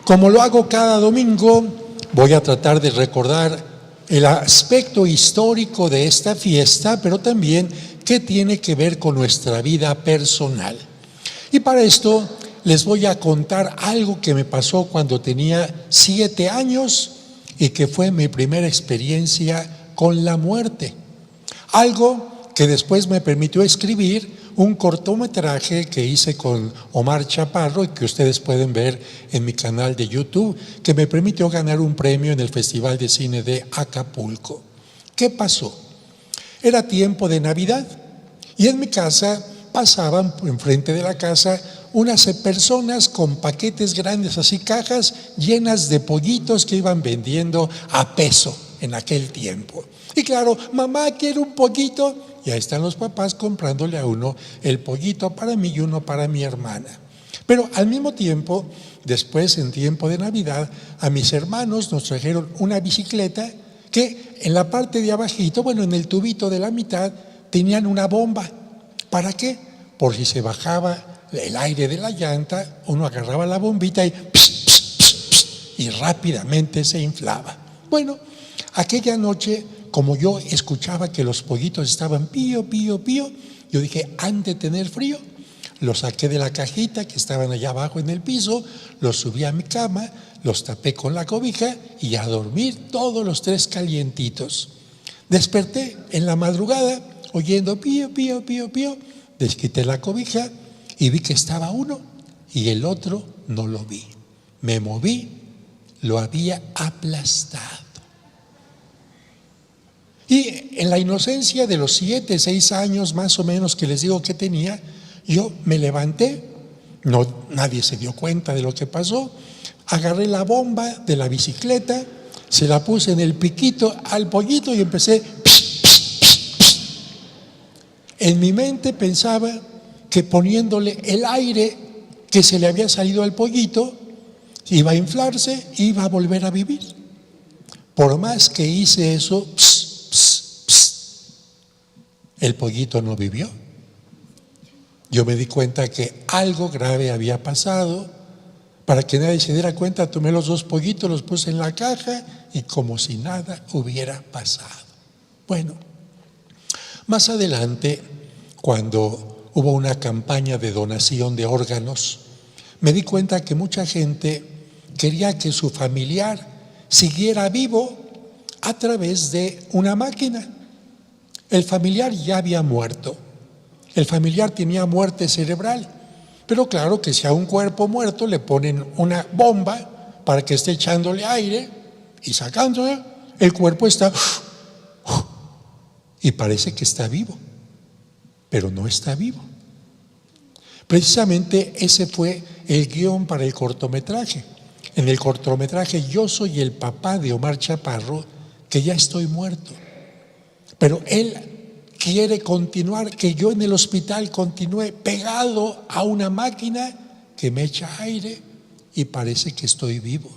Como lo hago cada domingo, voy a tratar de recordar el aspecto histórico de esta fiesta, pero también qué tiene que ver con nuestra vida personal. Y para esto les voy a contar algo que me pasó cuando tenía 7 años y que fue mi primera experiencia con la muerte. Algo que después me permitió escribir un cortometraje que hice con Omar Chaparro y que ustedes pueden ver en mi canal de YouTube, que me permitió ganar un premio en el Festival de Cine de Acapulco. ¿Qué pasó? Era tiempo de Navidad y en mi casa pasaban enfrente de la casa unas personas con paquetes grandes, así cajas llenas de pollitos que iban vendiendo a peso en aquel tiempo. Y claro, mamá, quiero un pollito. Y ahí están los papás comprándole a uno el pollito para mí y uno para mi hermana. Pero al mismo tiempo, después en tiempo de Navidad, a mis hermanos nos trajeron una bicicleta que en la parte de abajito, en el tubito de la mitad, tenían una bomba. ¿Para qué? Por si se bajaba el aire de la llanta, uno agarraba la bombita y y rápidamente se inflaba. Bueno, aquella noche, como yo escuchaba que los pollitos estaban pío, pío, pío, yo dije, han de tener frío. Los saqué de la cajita que estaban allá abajo en el piso, los subí a mi cama, los tapé con la cobija y a dormir todos los 3 calientitos. Desperté en la madrugada oyendo pío, pío, pío, pío, desquité la cobija y vi que estaba uno y el otro no lo vi. Me moví, lo había aplastado. Y en la inocencia de los 7, 6 años más o menos que les digo que tenía, yo me levanté, nadie se dio cuenta de lo que pasó, agarré la bomba de la bicicleta, se la puse en el piquito al pollito y empecé. En mi mente pensaba que poniéndole el aire que se le había salido al pollito, iba a inflarse, iba a volver a vivir. Por más que hice eso, el pollito no vivió. Yo me di cuenta que algo grave había pasado. Para que nadie se diera cuenta, tomé los 2 pollitos, los puse en la caja y como si nada hubiera pasado. Bueno, más adelante, cuando hubo una campaña de donación de órganos, me di cuenta que mucha gente quería que su familiar siguiera vivo a través de una máquina. El familiar ya había muerto, el familiar tenía muerte cerebral, pero claro que si a un cuerpo muerto le ponen una bomba para que esté echándole aire y sacándole, el cuerpo está y parece que está vivo, pero no está vivo. Precisamente ese fue el guión para el cortometraje. En el cortometraje yo soy el papá de Omar Chaparro, que ya estoy muerto. Pero él quiere continuar, que yo en el hospital continúe pegado a una máquina que me echa aire y parece que estoy vivo.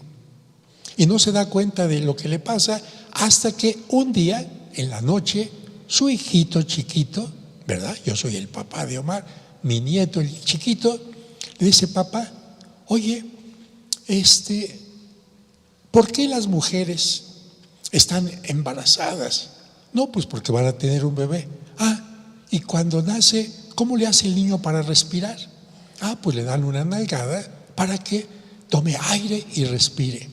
Y no se da cuenta de lo que le pasa hasta que un día, en la noche, su hijito chiquito, ¿verdad? Yo soy el papá de Omar, mi nieto, el chiquito, le dice, papá, oye, ¿por qué las mujeres están embarazadas? No, pues porque van a tener un bebé. Y cuando nace, ¿cómo le hace el niño para respirar? Pues le dan una nalgada para que tome aire y respire.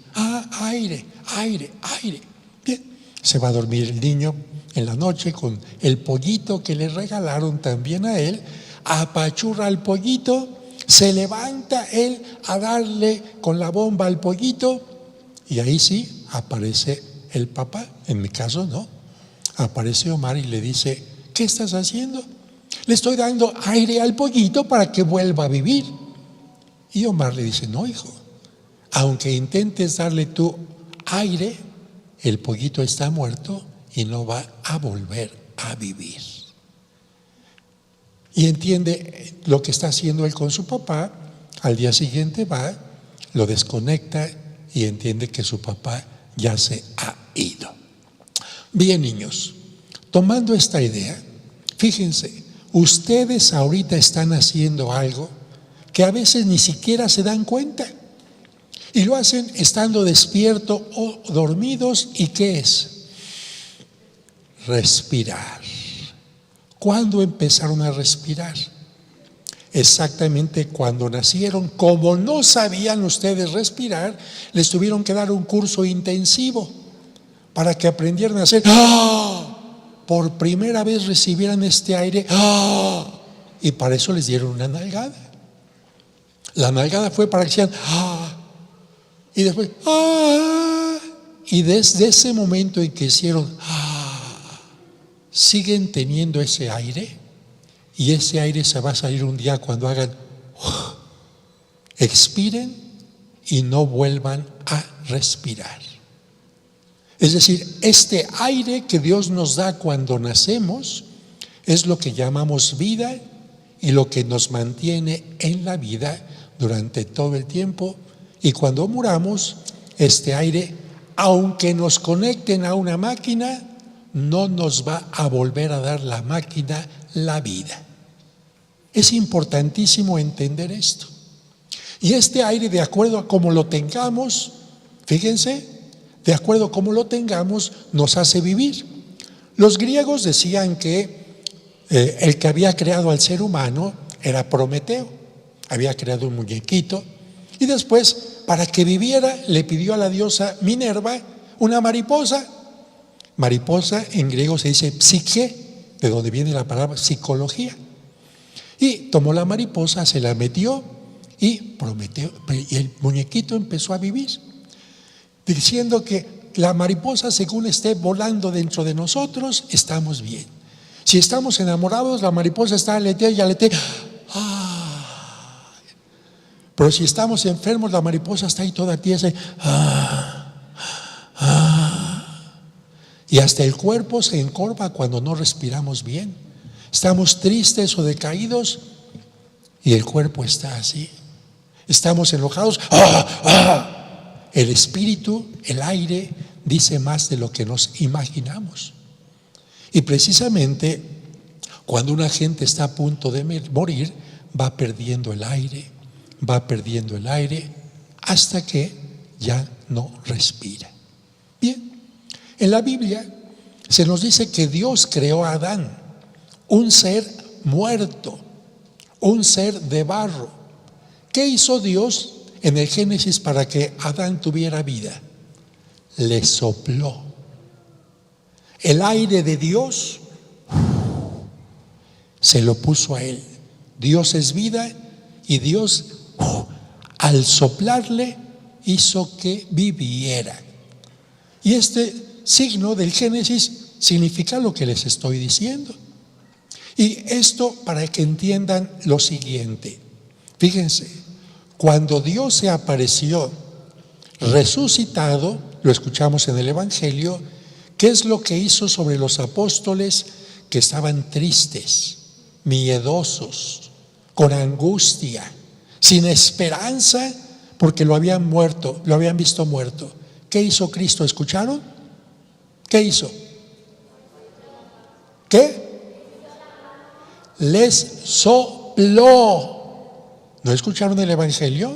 Aire, aire, aire. Bien, se va a dormir el niño en la noche con el pollito que le regalaron también a él, apachurra al pollito, se levanta él a darle con la bomba al pollito y ahí sí aparece el papá, en mi caso no. Aparece Omar y le dice, ¿qué estás haciendo? Le estoy dando aire al pollito para que vuelva a vivir. Y Omar le dice, no, hijo, aunque intentes darle tu aire, el pollito está muerto y no va a volver a vivir. Y entiende lo que está haciendo él con su papá. Al día siguiente va, lo desconecta y entiende que su papá ya se ha ido. Bien, niños, tomando esta idea, fíjense, ustedes ahorita están haciendo algo que a veces ni siquiera se dan cuenta. Y lo hacen estando despierto o dormidos. ¿Y qué es? Respirar. ¿Cuándo empezaron a respirar? Exactamente cuando nacieron. Como no sabían ustedes respirar, les tuvieron que dar un curso intensivo para que aprendieran a hacer por primera vez recibieran este aire y para eso les dieron una nalgada. La nalgada fue para que hicieran y después y desde ese momento en que hicieron siguen teniendo ese aire, y ese aire se va a salir un día cuando hagan expiren y no vuelvan a respirar. Es decir, este aire que Dios nos da cuando nacemos es lo que llamamos vida y lo que nos mantiene en la vida durante todo el tiempo. Y cuando muramos, este aire, aunque nos conecten a una máquina, no nos va a volver a dar la máquina la vida. Es importantísimo entender esto. Y este aire, de acuerdo a cómo lo tengamos, fíjense, de acuerdo a cómo lo tengamos, nos hace vivir. Los griegos decían que el que había creado al ser humano era Prometeo. Había creado un muñequito y después, para que viviera, le pidió a la diosa Minerva una mariposa. Mariposa en griego se dice psique, de donde viene la palabra psicología. Y tomó la mariposa, se la metió y el muñequito empezó a vivir, diciendo que la mariposa, según esté volando dentro de nosotros, estamos bien. Si estamos enamorados, la mariposa está aletea y aletea. Pero si estamos enfermos, la mariposa está ahí toda tiesa. Y hasta el cuerpo se encorva cuando no respiramos bien. Estamos tristes o decaídos y el cuerpo está así. Estamos enojados. El espíritu, el aire, dice más de lo que nos imaginamos. Y precisamente cuando una gente está a punto de morir, va perdiendo el aire hasta que ya no respira. Bien, en la Biblia se nos dice que Dios creó a Adán, un ser muerto, un ser de barro. ¿Qué hizo Dios en el Génesis para que Adán tuviera vida? Le sopló. El aire de Dios se lo puso a él. Dios es vida y Dios al soplarle hizo que viviera. Y este signo del Génesis significa lo que les estoy diciendo. Y esto para que entiendan lo siguiente. Fíjense, cuando Dios se apareció resucitado, lo escuchamos en el Evangelio, ¿qué es lo que hizo sobre los apóstoles que estaban tristes, miedosos, con angustia, sin esperanza, porque lo habían visto muerto? ¿Qué hizo Cristo? ¿Escucharon? ¿Qué hizo? ¿Qué? Les sopló. ¿No escucharon el Evangelio?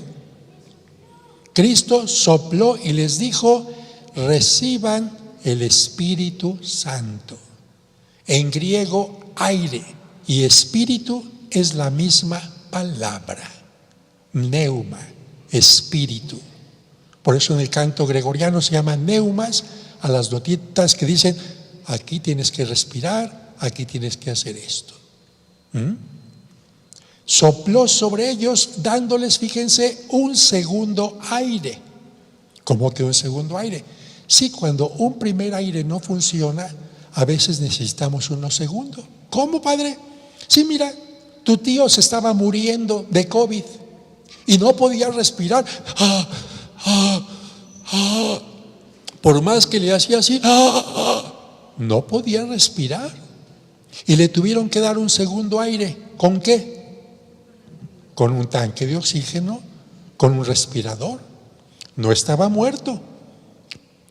Cristo sopló y les dijo: reciban el Espíritu Santo. En griego, aire y espíritu es la misma palabra. Neuma, espíritu. Por eso en el canto gregoriano se llama neumas a las notitas que dicen: aquí tienes que respirar, aquí tienes que hacer esto. Sopló sobre ellos dándoles, fíjense, un segundo aire. ¿Cómo que un segundo aire? Sí, cuando un primer aire no funciona, a veces necesitamos uno segundo. ¿Cómo, padre? Sí, mira, tu tío se estaba muriendo de COVID y no podía respirar. Por más que le hacía así, no podía respirar. Y le tuvieron que dar un segundo aire. ¿Con qué? Con un tanque de oxígeno, con un respirador. No estaba muerto.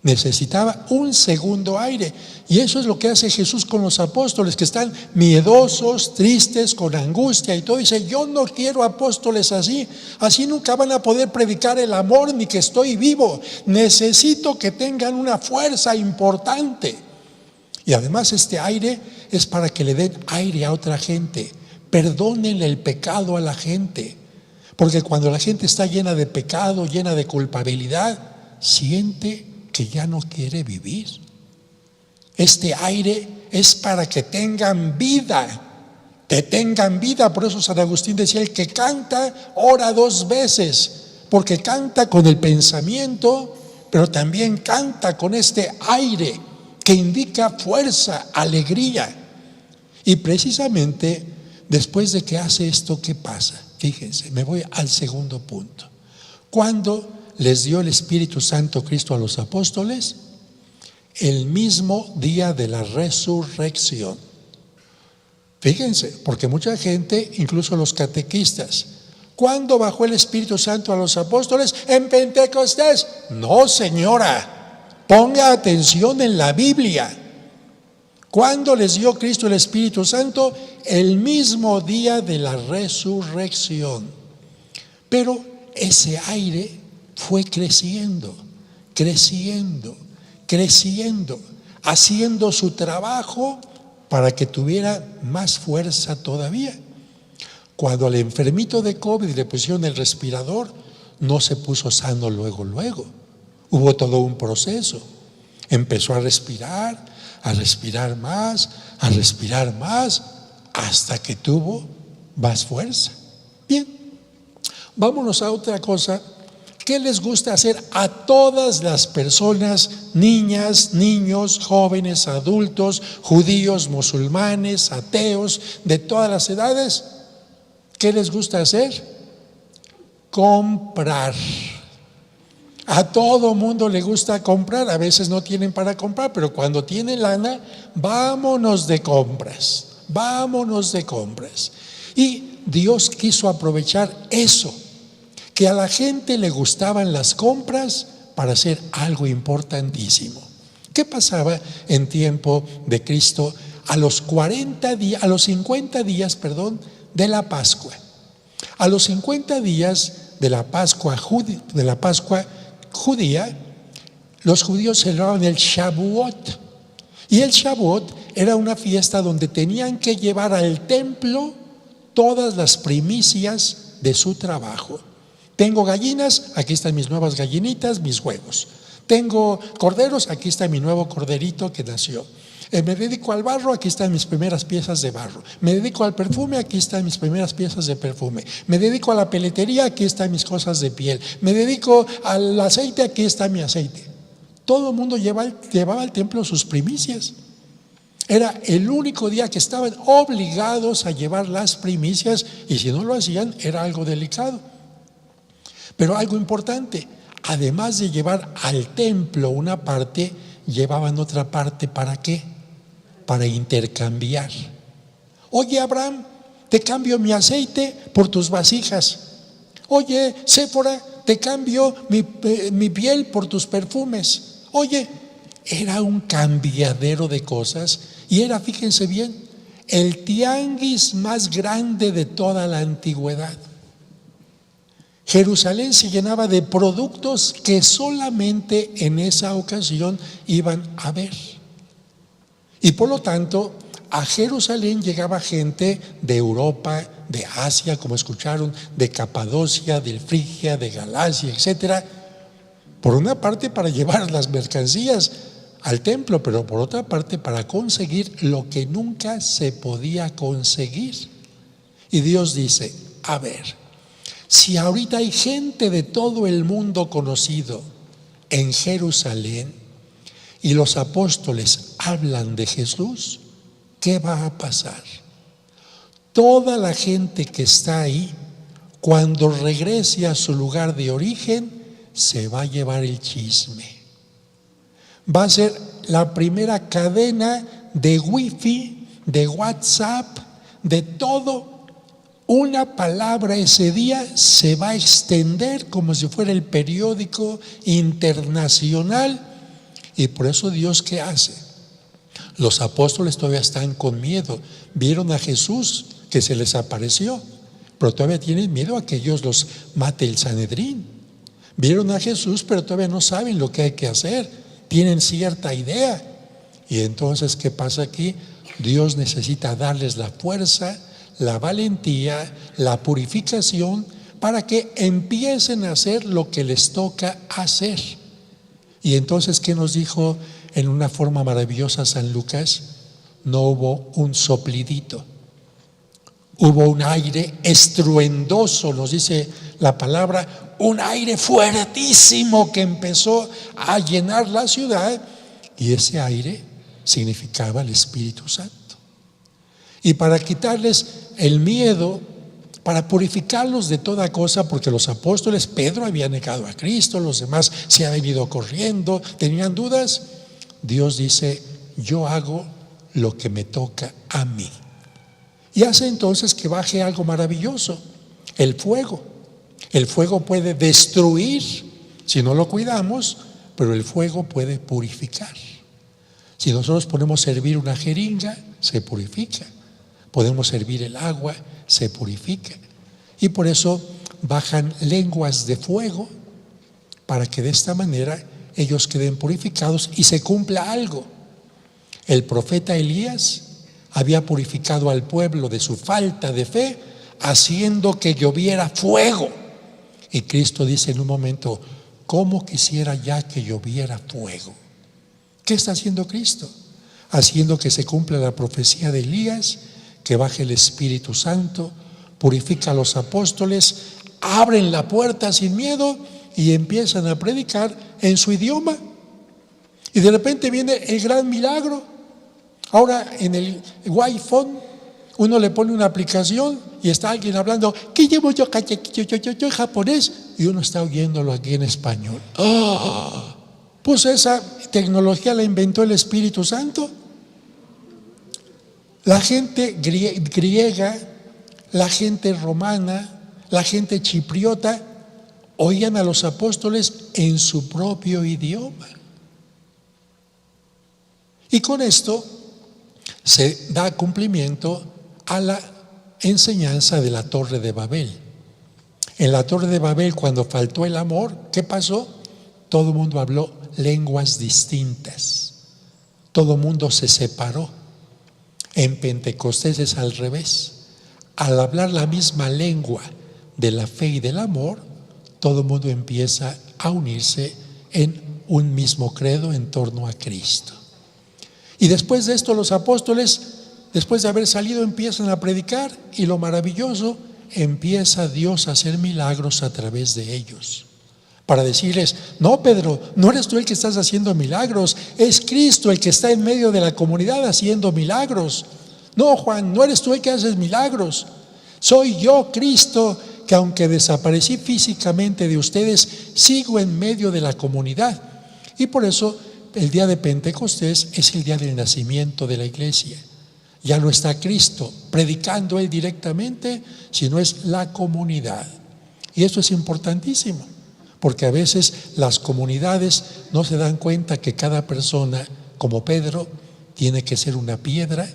necesitaba un segundo aire. Y eso es lo que hace Jesús con los apóstoles, que están miedosos, tristes, con angustia y todo. Dice: yo no quiero apóstoles así. Así nunca van a poder predicar el amor ni que estoy vivo. Necesito que tengan una fuerza importante. Y además este aire es para que le den aire a otra gente. Perdónenle el pecado a la gente. Porque cuando la gente está llena de pecado, llena de culpabilidad, siente que ya no quiere vivir. Este aire es para que tengan vida, que tengan vida. Por eso San Agustín decía: el que canta ora dos veces, porque canta con el pensamiento, pero también canta con este aire que indica fuerza, alegría. Y precisamente después de que hace esto, ¿qué pasa? Fíjense, me voy al segundo punto. ¿Cuándo les dio el Espíritu Santo Cristo a los apóstoles? El mismo día de la resurrección. Fíjense, porque mucha gente, incluso los catequistas: ¿cuándo bajó el Espíritu Santo a los apóstoles? En Pentecostés. No, señora, ponga atención en la Biblia. ¿Cuándo les dio Cristo el Espíritu Santo? El mismo día de la resurrección. Pero ese aire fue creciendo, haciendo su trabajo para que tuviera más fuerza todavía. Cuando al enfermito de COVID le pusieron el respirador, no se puso sano luego. Hubo todo un proceso. Empezó a respirar más, hasta que tuvo más fuerza. Bien, vámonos a otra cosa. ¿Qué les gusta hacer a todas las personas, niñas, niños, jóvenes, adultos, judíos, musulmanes, ateos, de todas las edades? ¿Qué les gusta hacer? Comprar. A todo mundo le gusta comprar. A veces no tienen para comprar, pero cuando tienen lana, vámonos de compras. Y Dios quiso aprovechar eso, que a la gente le gustaban las compras, para hacer algo importantísimo. ¿Qué pasaba en tiempo de Cristo a los 50 días de la Pascua? A los 50 días de la Pascua judía, los judíos celebraban el Shavuot. Y el Shavuot era una fiesta donde tenían que llevar al templo todas las primicias de su trabajo. Tengo gallinas, aquí están mis nuevas gallinitas, mis huevos. Tengo corderos, aquí está mi nuevo corderito que nació. Me dedico al barro, aquí están mis primeras piezas de barro. Me dedico al perfume, aquí están mis primeras piezas de perfume. Me dedico a la peletería, aquí están mis cosas de piel. Me dedico al aceite, aquí está mi aceite. Todo el mundo llevaba al templo sus primicias. Era el único día que estaban obligados a llevar las primicias, y si no lo hacían era algo delicado. Pero algo importante: además de llevar al templo una parte, llevaban otra parte. ¿Para qué? Para intercambiar. Oye, Abraham, te cambio mi aceite por tus vasijas. Oye, Séfora, te cambio mi piel por tus perfumes. Oye, era un cambiadero de cosas. Y era, fíjense bien, el tianguis más grande de toda la antigüedad. Jerusalén se llenaba de productos que solamente en esa ocasión iban a ver. Y por lo tanto, a Jerusalén llegaba gente de Europa, de Asia, como escucharon, de Capadocia, de Frigia, de Galacia, etcétera. Por una parte para llevar las mercancías al templo, pero por otra parte para conseguir lo que nunca se podía conseguir. Y Dios dice: a ver, si ahorita hay gente de todo el mundo conocido en Jerusalén y los apóstoles hablan de Jesús, ¿qué va a pasar? Toda la gente que está ahí, cuando regrese a su lugar de origen, se va a llevar el chisme. Va a ser la primera cadena de wifi, de WhatsApp, de todo. Una palabra ese día se va a extender como si fuera el periódico internacional, Y por eso Dios, ¿qué hace? Los apóstoles todavía están con miedo. Vieron a Jesús que se les apareció, pero todavía tienen miedo a que Dios los mate el Sanedrín. Vieron a Jesús, pero todavía no saben lo que hay que hacer. Tienen cierta idea. Y entonces, ¿qué pasa aquí? Dios necesita darles la fuerza, la valentía, la purificación para que empiecen a hacer lo que les toca hacer. Y entonces, ¿qué nos dijo en una forma maravillosa San Lucas? No hubo un soplidito, hubo un aire estruendoso, nos dice la palabra, un aire fuertísimo que empezó a llenar la ciudad, y ese aire significaba el Espíritu Santo. Y para quitarles el miedo, para purificarlos de toda cosa, porque los apóstoles, Pedro había negado a Cristo, los demás se habían ido corriendo, tenían dudas. Dios dice: yo hago lo que me toca a mí. Y hace entonces que baje algo maravilloso, el fuego. El fuego puede destruir si no lo cuidamos, pero el fuego puede purificar. Si nosotros ponemos a hervir una jeringa, se purifica. Podemos hervir el agua, se purifica. Y por eso bajan lenguas de fuego, para que de esta manera ellos queden purificados y se cumpla algo. El profeta Elías había purificado al pueblo de su falta de fe, haciendo que lloviera fuego. Y Cristo dice en un momento: ¿cómo quisiera ya que lloviera fuego? ¿Qué está haciendo Cristo? Haciendo que se cumpla la profecía de Elías, que baje el Espíritu Santo, purifica a los apóstoles, abren la puerta sin miedo y empiezan a predicar en su idioma. Y de repente viene el gran milagro. Ahora en el iPhone uno le pone una aplicación y está alguien hablando, ¿qué llevo yo en japonés? Y uno está oyéndolo aquí en español. Pues esa tecnología la inventó el Espíritu Santo. La gente griega, la gente romana, la gente chipriota oían a los apóstoles en su propio idioma. Y con esto se da cumplimiento a la enseñanza de la Torre de Babel. En la Torre de Babel, cuando faltó el amor, ¿qué pasó? Todo el mundo habló lenguas distintas. Todo el mundo se separó. En Pentecostés es al revés. Al hablar la misma lengua de la fe y del amor, todo el mundo empieza a unirse en un mismo credo en torno a Cristo. Y después de esto los apóstoles, después de haber salido, empiezan a predicar, y lo maravilloso, empieza Dios a hacer milagros a través de ellos, para decirles: no, Pedro, no eres tú el que estás haciendo milagros, es Cristo el que está en medio de la comunidad haciendo milagros. No, Juan, no eres tú el que haces milagros, soy yo, Cristo, que aunque desaparecí físicamente de ustedes, sigo en medio de la comunidad. Y por eso el día de Pentecostés es el día del nacimiento de la iglesia. Ya no está Cristo predicando Él directamente, sino es la comunidad. Y esto es importantísimo, porque a veces las comunidades no se dan cuenta que cada persona, como Pedro, tiene que ser una piedra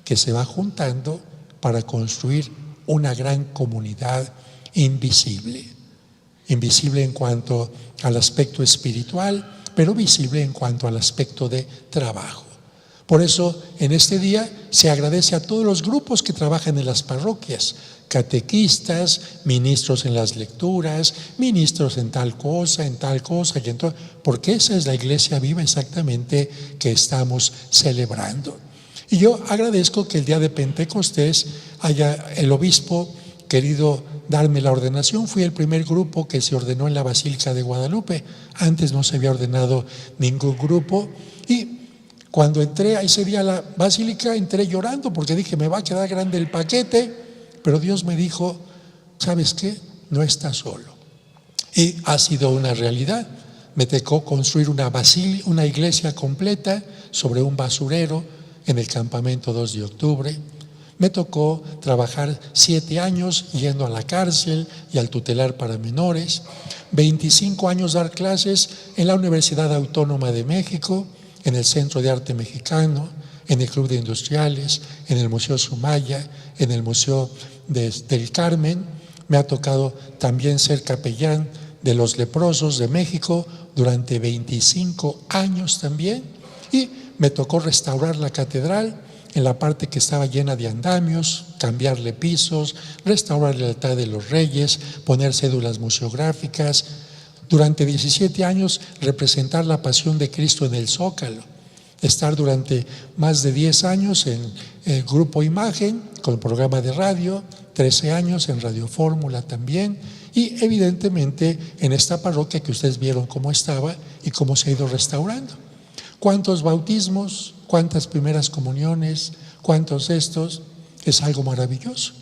que se va juntando para construir una gran comunidad invisible. Invisible en cuanto al aspecto espiritual, pero visible en cuanto al aspecto de trabajo. Por eso en este día se agradece a todos los grupos que trabajan en las parroquias: catequistas, ministros en las lecturas, ministros en tal cosa y en todo, porque esa es la iglesia viva exactamente que estamos celebrando. Y yo agradezco que el día de Pentecostés haya el obispo querido darme la ordenación. Fui el primer grupo que se ordenó en la Basílica de Guadalupe. Antes no se había ordenado ningún grupo, y cuando entré a ese día a la Basílica, entré llorando porque dije: me va a quedar grande el paquete. Pero Dios me dijo: ¿sabes qué? No estás solo. Y ha sido una realidad. Me tocó construir una iglesia completa sobre un basurero en el campamento 2 de octubre. Me tocó trabajar 7 años yendo a la cárcel y al tutelar para menores, 25 años dar clases en la Universidad Autónoma de México, en el Centro de Arte Mexicano, en el Club de Industriales, en el Museo Sumaya, en el Museo del Carmen. Me ha tocado también ser capellán de los leprosos de México durante 25 años también, y me tocó restaurar la catedral en la parte que estaba llena de andamios, cambiarle pisos, restaurar el altar de los reyes, poner cédulas museográficas. Durante 17 años representar la pasión de Cristo en el Zócalo, estar durante más de 10 años en el Grupo Imagen con el programa de radio, 13 años en Radio Fórmula también, y evidentemente en esta parroquia que ustedes vieron cómo estaba y cómo se ha ido restaurando. ¿Cuántos bautismos? ¿Cuántas primeras comuniones? ¿Cuántos estos? Es algo maravilloso.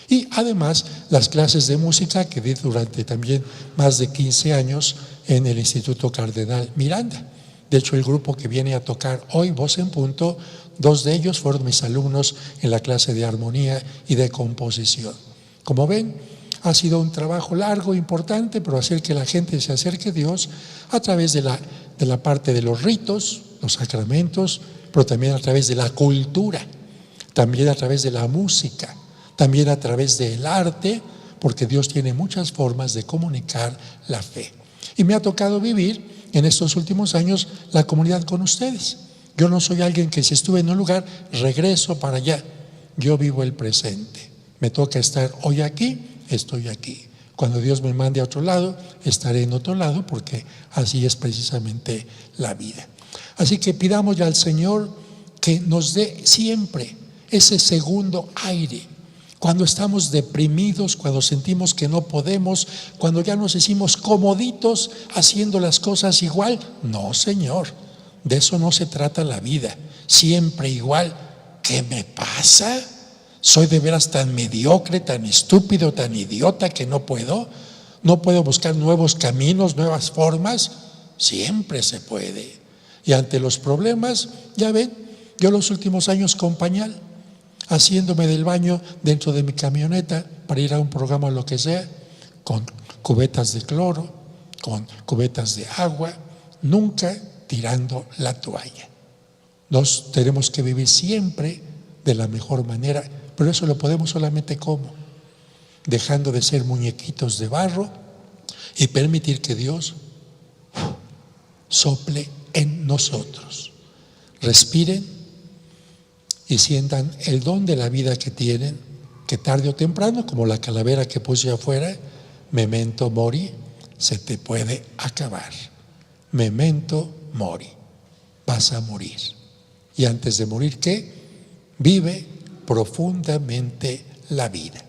Y además las clases de música que di durante también más de 15 años en el Instituto Cardenal Miranda. De hecho, el grupo que viene a tocar hoy, Voz en Punto, 2 de ellos fueron mis alumnos en la clase de armonía y de composición. Como ven, ha sido un trabajo largo, importante, pero hacer que la gente se acerque a Dios a través de la parte de los ritos, los sacramentos, pero también a través de la cultura, también a través de la música, también a través del arte, porque Dios tiene muchas formas de comunicar la fe. Y me ha tocado vivir en estos últimos años la comunidad con ustedes. Yo no soy alguien que si estuve en un lugar, regreso para allá. Yo vivo el presente. Me toca estar hoy aquí, estoy aquí. Cuando Dios me mande a otro lado, estaré en otro lado, porque así es precisamente la vida. Así que pidámosle al Señor que nos dé siempre ese segundo aire. Cuando estamos deprimidos, cuando sentimos que no podemos, cuando ya nos hicimos comoditos haciendo las cosas igual. No, Señor, de eso no se trata la vida. Siempre igual. ¿Qué me pasa? ¿Soy de veras tan mediocre, tan estúpido, tan idiota que no puedo? ¿No puedo buscar nuevos caminos, nuevas formas? Siempre se puede. Y ante los problemas, ya ven, yo los últimos años con pañal, haciéndome del baño dentro de mi camioneta para ir a un programa o lo que sea, con cubetas de cloro, con cubetas de agua, nunca tirando la toalla. Nos tenemos que vivir siempre de la mejor manera, pero eso lo podemos solamente ¿cómo? Dejando de ser muñequitos de barro y permitir que Dios sople en nosotros. Respiren y sientan el don de la vida que tienen, que tarde o temprano, como la calavera que puse afuera, memento mori, se te puede acabar. Memento mori, vas a morir. Y antes de morir, ¿qué? Vive profundamente la vida.